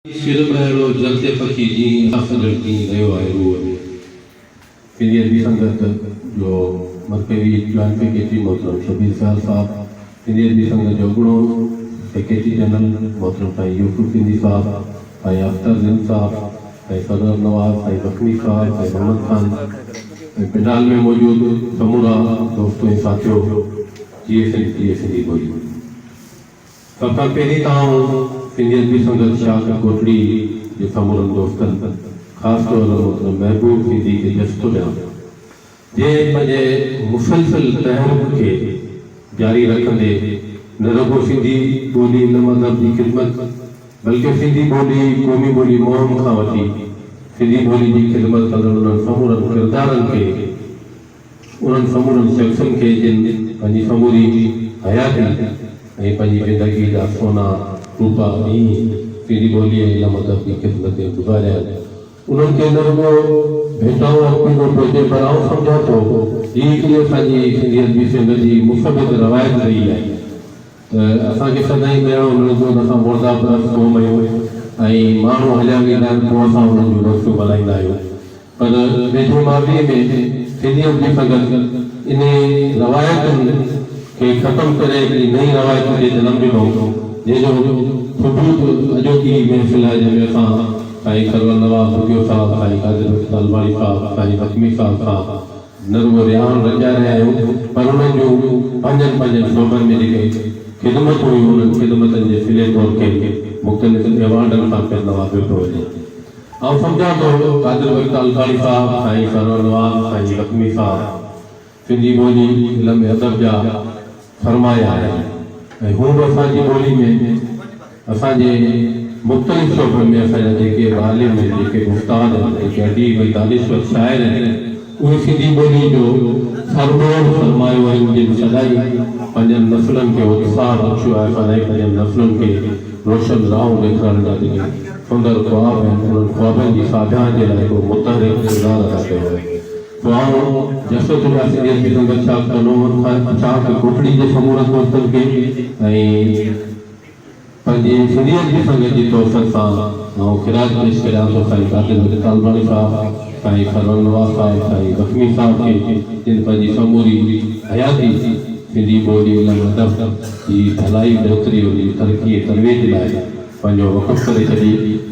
Film अहिड़ो जलते पखी जी आफ़जल की रहियो आहे रूह में फिर भी संगत जो मरकज़ी जॉइंट सेक्रेटरी मोहतरम शबीर ख़याल साहब, फिर भी संगत जो अॻूणो सेक्रेटरी जनरल मोहतरम साईं यूसुफ सिंधी साहब, साईं अख्तर जिन साहब, साईं सरवर नवाज़, साईं ज़ख़्मी साहब, साईं मोहम्मद खान, पंडाल में मौजूद समूरा दोस्तों ऐं साथियों, जी सिंधी ॿोली सब खां पहिरीं तव्हां सिंधियत जी संगत शाख कोटड़ी जे समूरनि दोस्तनि ख़ासि तौर मोहतरम महबूब सिंधी खे जस्तो ॾियां जे पंहिंजे मुसलसल तहरीक खे जारी रखंदे न रुगो सिंधी ॿोली न मज़हब जी ख़िदमत बल्कि सिंधी ॿोली क़ौमी ॿोली मुहिम खां वठी सिंधी ॿोली जी ख़िदमत कंदड़ उन्हनि समूरनि किरदारनि खे उन्हनि समूरनि शख़्सनि खे जिन पंहिंजी समूरी हयाती ऐं पंहिंजी ज़िंदगी जा सोना रूपा ॾींहं सिंधी ॿोली ऐं मज़हब जी ख़िदमत में गुज़ारिया उन्हनि खे न रुगो भेटाऊं अर्पींदो पियो पर आउं सम्झां थो हीअ हिकिड़ी असांजी सिंधियत जी सिंध जी मुसबत रवायत रही आहे त असांखे सदाईं ॿाहिरो मिलंदो असां मुर्दाबाद क़ौम आहियूं ऐं माण्हू हलिया वेंदा आहिनि पोइ असां उन्हनि जूं रसूं मल्हाईंदा आहियूं पर वेझो मावीअ में सिंधियत जी संगत इन रवायतुनि खे ख़तमु करे हिकिड़ी नई रवायत खे जनमु ॾिनो जंहिंजो सबूत अॼोकी महफ़िल आहे जंहिंमें असां साईं सरवर नवाज़ भुटियो साहब, साईं कादिर तलवाणी साहब, साईं ज़ख़्मी साहब सां न रुगो रिहान रचा रहिया आहियूं पर उन्हनि जूं पंहिंजनि शोबनि में जेके ख़िदमत हुयूं उन्हनि ख़िदमतनि जे सिले तौर खे मुख़्तलिफ़ एवार्डनि सां पिणु नवाज़ियो थो वञे। ऐं सम्झां थो कादिर तलवाणी साहब, साईं सरवर नवाज़, साईं ज़ख़्मी साहब सिंधी ॿोली इल्म अदब जा फरमाया आहिनि ऐं हू बि असांजी ॿोली में असांजे मुख़्तलिफ़ शोबनि में असांजा जेके आलिम आहिनि, जेके उस्ताद आहिनि, जेके अदीब ऐं दानिश्वर शाइर आहिनि उहे सिंधी ॿोली जो सरमोर फरमायो आहे जिन सदाई पंहिंजनि नसलनि खे उत्साह बख़्शियो आहे, सदाई पंहिंजनि नसलनि खे रोशन राह ॾेखारण जा जेके सुंदर ख्वाब आहिनि उन्हनि ख्वाबनि जी साझाण जे लाइ हिकिड़ो मुतहरिक किरदारु अदा कयो आहे। जसो तुंहिंजा सिंधियत जी संगत शाख कोटड़ी जे समूरनि दोस्तनि खे ऐं पंहिंजी सिंधियत जी संगत जी तौफ़त सां ऐं ख़िराज पेश करियां थो साईं कादिर तलवाणी साहब, साईं सरवर नवाज़ साहब, साईं ज़ख़्मी साहब खे जिन पंहिंजी समूरी हयाती सिंधी ॿोली इल्म अदब जी भलाई बहितरी जी तरक़ी तरवेज लाइ पंहिंजो वक़फ़ करे छॾी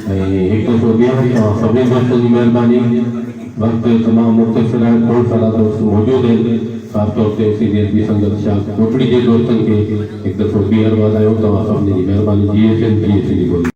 ऐं हिकु दफ़ो ॿीहर तव्हां सभिनी दोस्तनि जी महिरबानी वक़्तु तमामु मुख़्तसिर आहे, खोड़ सारा दोस्त मौजूदु आहिनि, ख़ासि तौर ते सिंधियत जी संगत शाख कोटड़ी जे दोस्तनि खे हिकु दफ़ो ॿीहर वाधायूं तव्हां सभिनी जी महिरबानी। जी सिंधी ॿोली।